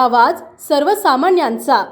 आवाज सर्वसामान्यांचा।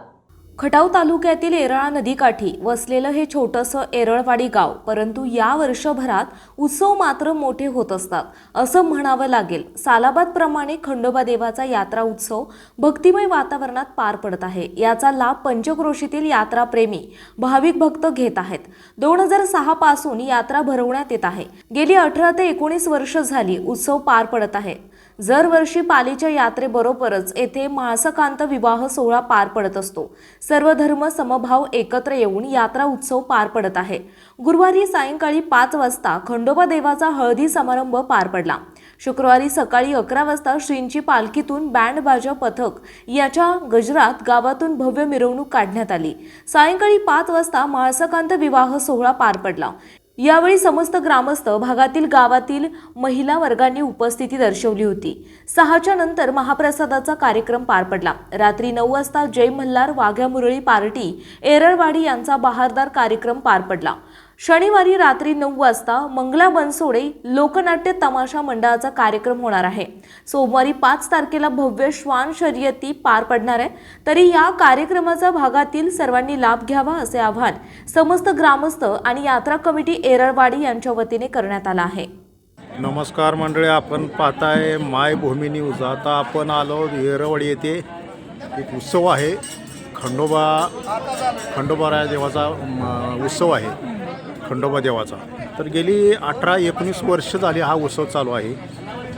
खटाव तालुक्यातील येरळा नदीकाठी वसलेलं हे छोटंसं येरळवाडी गाव, परंतु या वर्षभरात उत्सव मात्र मोठे होत असतात असं म्हणावं लागेल। सालाबादप्रमाणे खंडोबा देवाचा यात्रा उत्सव भक्तिमय वातावरणात पार पडत आहे। याचा लाभ पंचक्रोशीतील यात्राप्रेमी भाविक भक्त घेत आहेत। 2006 पासून यात्रा भरवण्यात येत आहे। गेली 18 ते 19 वर्ष झाली उत्सव पार पडत आहे। दरवर्षी पालीच्या यात्रेबरोबरच येथे माळसकांत विवाह सोहळा पार पडत असतो। सर्व धर्म समभाव एकत्र येऊन यात्रा उत्सव पार पडत आहे। गुरुवारी सायंकाळी 5 वाजता खंडोबा देवाचा हळदी समारंभ पार पडला। शुक्रवारी सकाळी 11 वाजता श्रींची पालखीतून बँड बाजा पथक याच्या गजरात गावातून भव्य मिरवणूक काढण्यात आली। सायंकाळी 5 वाजता माळसकांत विवाह सोहळा पार पडला। यावेळी समस्त ग्रामस्थ भागातील गावातील महिला वर्गांनी उपस्थिती दर्शवली होती। 6च्या नंतर महाप्रसादाचा कार्यक्रम पार पडला। रात्री 9 वाजता जय मल्हार वाघ्या मुरळी पार्टी येरळवाडी यांचा बहारदार कार्यक्रम पार पडला। शनिवारी रात्री 9 वाजता मंगला बनसोडे लोकनाट्य तमाशा मंडळाचा कार्यक्रम होणार आहे। सोमवारी 5 तारखेला भव्य श्वान शर्यती पार पडणार आहे। तरी या कार्यक्रमाचा भागातील सर्वांनी लाभ घ्यावा असे आवाहन समस्त ग्रामस्थ आणि यात्रा कमिटी येरळवाडी यांच्या वतीने करण्यात आला आहे। नमस्कार मंडळी, आपण पाहताय मायभूमी न्यूज। आता आपण आलो येरळवाडी येथे एक उत्सव आहे, खंडोबा देवाचा उत्सव आहे, खंडोबा देवाचा। तर गेली 18-19 वर्ष झाली हा उत्सव चालू आहे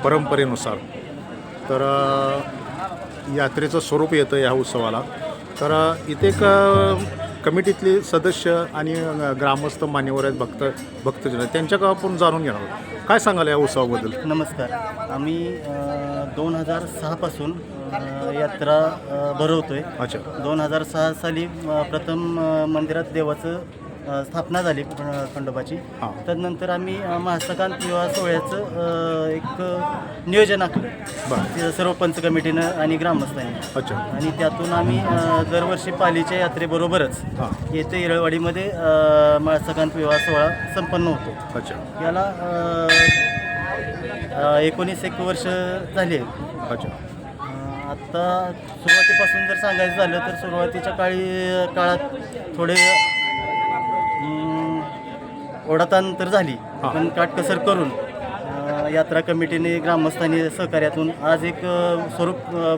परंपरेनुसार। तर यात्रेचं स्वरूप येतं या उत्सवाला। तर इथे कमिटीतले सदस्य आणि ग्रामस्थ मान्यवर आहेत, भक्तजन आहेत, त्यांच्याकडे आपण जाणून घेणार आहोत। काय सांगाल या उत्सवाबद्दल? नमस्कार, आम्ही 2006 पासून यात्रा भरवतोय। अच्छा। 2006 साली प्रथम मंदिरात देवाचं स्थापना झाली खंडोबाची। त्यानंतर आम्ही माळसकांत विवाह सोहळ्याचं एक नियोजन आखलं सर्व पंच कमिटीनं आणि ग्रामस्थांनी। अच्छा। आणि त्यातून आम्ही दरवर्षी पालीच्या यात्रेबरोबरच येथे येरळवाडीमध्ये माळसकांत विवाह सोहळा संपन्न होतो। अच्छा। याला 19 वर्ष झाली आहेत। अच्छा। आत्ता सुरुवातीपासून जर सांगायचं झालं तर सुरुवातीच्या काळात थोडे ओढाताण तर झाली, पण काटकसर करून यात्रा कमिटीने ग्रामस्थांनी सहकार्यातून आज एक स्वरूप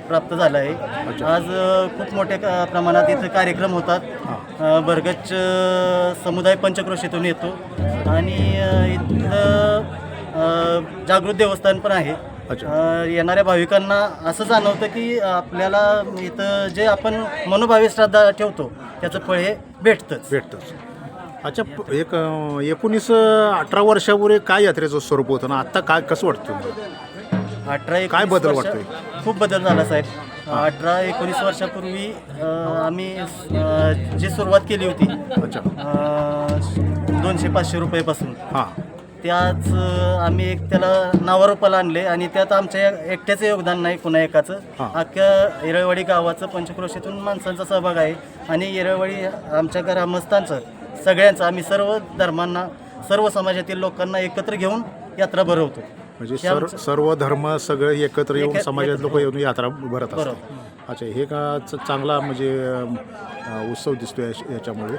प्राप्त झालं आहे। आज खूप मोठ्या प्रमाणात इथं कार्यक्रम होतात। बरगच समुदाय पंचक्रोशीतून येतो आणि इथं जागृत देवस्थान पण आहे। येणाऱ्या भाविकांना असं जाणवतं की आपल्याला इथं जे आपण मनोभावी श्रद्धा ठेवतो त्याचं फळ हे भेटतंच। अच्छा, एक 19-18 वर्षापूर्वी काय यात्रेचं स्वरूप होतं ना, आता काय कसं वाटतं? 18-19 काय बदल वाटतोय? खूप बदल झाला साहेब। 18-19 वर्षापूर्वी आम्ही जी सुरुवात केली होती 200-500 रुपयापासून, त्याच आम्ही एक त्याला नावारूपाला आणले आणि त्यात आमच्या एकट्याचं योगदान नाही, कुणा एकाचं, अख्ख्या येरळवाडी गावाचं पंचक्रोशीतून माणसांचा सहभाग आहे आणि येरळवाडी आमच्या ग्रामस्थांचं सगळ्यांचं, आम्ही सर्व धर्मांना सर्व समाजातील लोकांना एकत्र घेऊन यात्रा भरवतो। म्हणजे सर्व धर्म सगळे एकत्र येऊन समाजात लोक येऊन यात्रा भरत असतात। अच्छा, हे का चांगला म्हणजे उत्सव दिसतोय याच्यामुळे।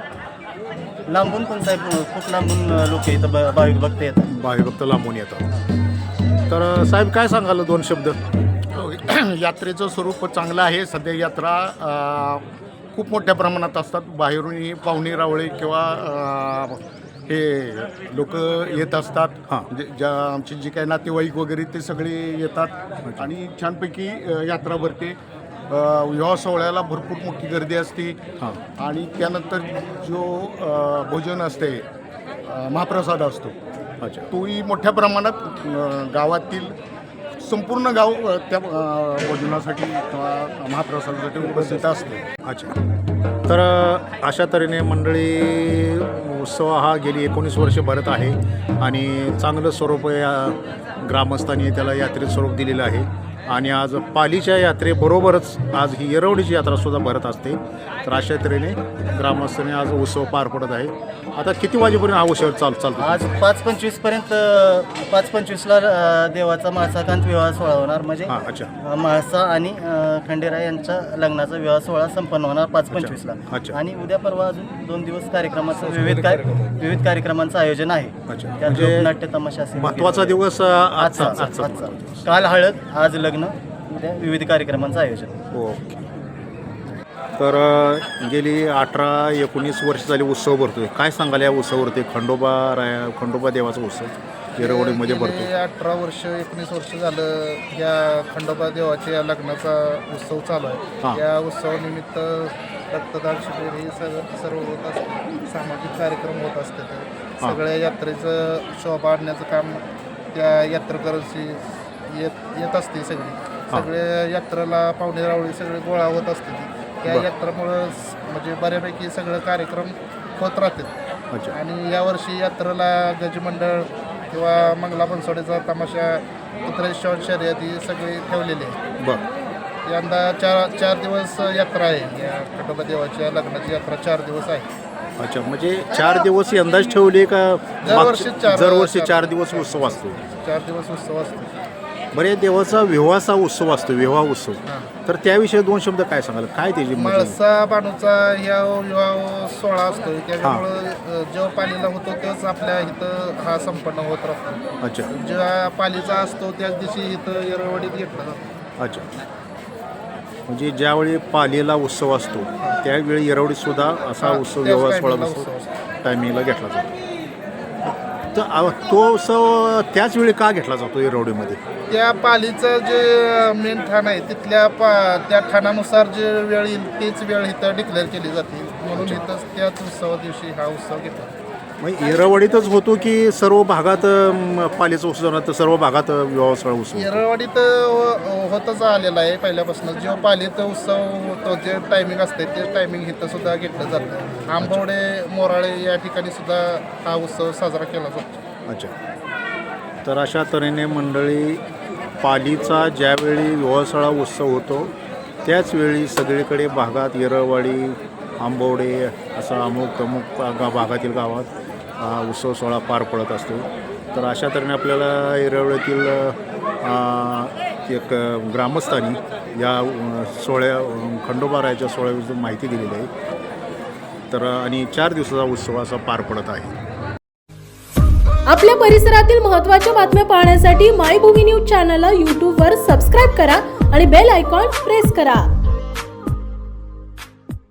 लांबून पण साहेब खूप लांबून लोक इथं भाविक भक्त येतात, भाविक भक्त लांबून येतात। तर साहेब काय सांगाल 2 शब्द? यात्रेचं स्वरूप चांगलं आहे। सध्या यात्रा खूप मोठ्या प्रमाणात असतात। बाहेरून पाहुणे रावळे किंवा हे लोक येत असतात। ज्या आमचे जे काही नातेवाईक वगैरे ते सगळे येतात आणि छानपैकी यात्रा भरते। विवाह सोहळ्याला भरपूर मोठी गर्दी असते आणि त्यानंतर जो भोजन असते, महाप्रसाद असतो, तोही मोठ्या प्रमाणात गावातील संपूर्ण गाव त्या भोजनासाठी किंवा महाप्रसादासाठी उपस्थित असते। अच्छा, तर अशा तऱ्हेने मंडळी उत्सव हा गेली 19 वर्ष भरत आहे आणि चांगलं स्वरूप या ग्रामस्थांनी त्याला यात्रेत स्वरूप दिलेलं आहे। आणि आज पालीच्या यात्रेबरोबरच आज ही येरवडीची यात्रासुद्धा भरत असते. तर अशा तऱ्हेने ग्रामस्थांनी आज उत्सव पार पडत आहे. आता किती वाजेपर्यंत हा उत्सव चालतो? आज 5:25 पर्यंत 5:25ला देवाचा म्हाळसाकांत विवाह सोहळा होणार. म्हणजे हां, अच्छा म्हाळसा आणि खंडेराय यांच्या लग्नाचा विवाह सोहळा संपन्न होणार 5:25ला. अच्छा. आणि उद्या परवा अजून 2 दिवस कार्यक्रमाचं विविध कार्यक्रमांचं आयोजन आहे. अच्छा. त्यात म्हणजे लोकनाट्य तमाशा असेल. महत्त्वाचा दिवस आजचा. काल हळद, आज लग्न, उद्या विविध कार्यक्रमांचं आयोजन. ओके. तर गेली 18-19 वर्ष झाली उत्सव भरतोय. काय सांगाल या उत्सवावरती? खंडोबा देवाचा उत्सव येरवडीमध्ये भरतो. 18 वर्ष 19 वर्ष झालं या खंडोबा देवाच्या या लग्नाचा उत्सव चालू हां. आहे. या उत्सवानिमित्त रक्तदान शिबिर हे सर्व होत असते. सामाजिक कार्यक्रम होत असतात. सगळ्या यात्रेचं शोभा आणण्याचं काम त्या यात्रेकरांची येत असते. सगळ्या यात्रेला पाहुणे रावळी सगळे गोळा होत असते. त्या यात्रेमुळं म्हणजे बऱ्यापैकी सगळं कार्यक्रम होत राहतात. अच्छा. आणि यावर्षी यात्रेला गजमंडळ किंवा मंगला बनसोडेचा तमाशा, पुत्रेश्वर शर्यती सगळी ठेवलेली आहे. बरं. यंदा चार दिवस यात्रा आहे. या खंडोबा देवाच्या लग्नाची यात्रा 4 दिवस आहे. अच्छा, म्हणजे 4 दिवस यंदाच ठेवले का? दरवर्षी 4 दिवस उत्सव असतो. 4 दिवस उत्सव असतो. बरे देवाचा विवाहाचा उत्सव असतो, विवाह उत्सव. तर त्याविषयी 2 शब्द काय सांगाल? काय त्याची म्हाळसा बाणूचा ह्या विवाह सोहळा असतो. त्याच्यामुळं जेव्हा पालीला होतो तेव्हाच आपल्या इथं हा संपन्न होत राहतो. अच्छा. जेव्हा पालीचा असतो त्याच दिवशी इथं येरवडीत घेतला जातो. अच्छा. म्हणजे ज्यावेळी पालीला उत्सव असतो त्यावेळी येरवडीत असा उत्सव विवाह सोहळा टायमिंगला घेतला जातो. तर तो उत्सव त्याच वेळी का घेतला जातो येरवडीमध्ये? त्या पालीचं जे मेन ठाण आहे तिथल्या त्या ठाणानुसार जे वेळ येईल तेच वेळ इथं डिक्लेअर केली जाते. म्हणून इथं त्याच उत्सवा दिवशी हा उत्सव घेतला. मग येरवडीतच होतो की सर्व भागात पालीचा उत्सव तर सर्व भागात विवाह सोहळा उत्सव? येरवडीत होतच आलेला आहे पहिल्यापासून. जेव्हा पालीचा उत्सव होतो जे टायमिंग असते ते टायमिंग इथं सुद्धा घेतलं जातं. आंबवडे, मोराळे या ठिकाणी सुद्धा हा उत्सव साजरा केला जातो. अच्छा. तर अशा तऱ्हेने मंडळी पालीचा ज्यावेळी विवाह सोहळा उत्सव होतो त्याचवेळी सगळीकडे भागात येरळवाडी, आंबवडे असं अमुक तमुक भागातील गावात उत्सव सोहळा पार पडत असतो. तर अशा तऱ्हेने आपल्याला येरवडीतील एक ग्रामस्थांनी या खंडोबारायाच्या सोहळ्याविषयी माहिती दिलेली आहे. तर आणि 4 दिवसाचा उत्सव असा पार पडत आहे. आपल्या परिसरातील महत्त्वाच्या बातम्या पाहण्यासाठी मायभूमी न्यूज चॅनलला यूट्यूबवर सबस्क्राईब करा आणि बेल आयकॉन प्रेस करा.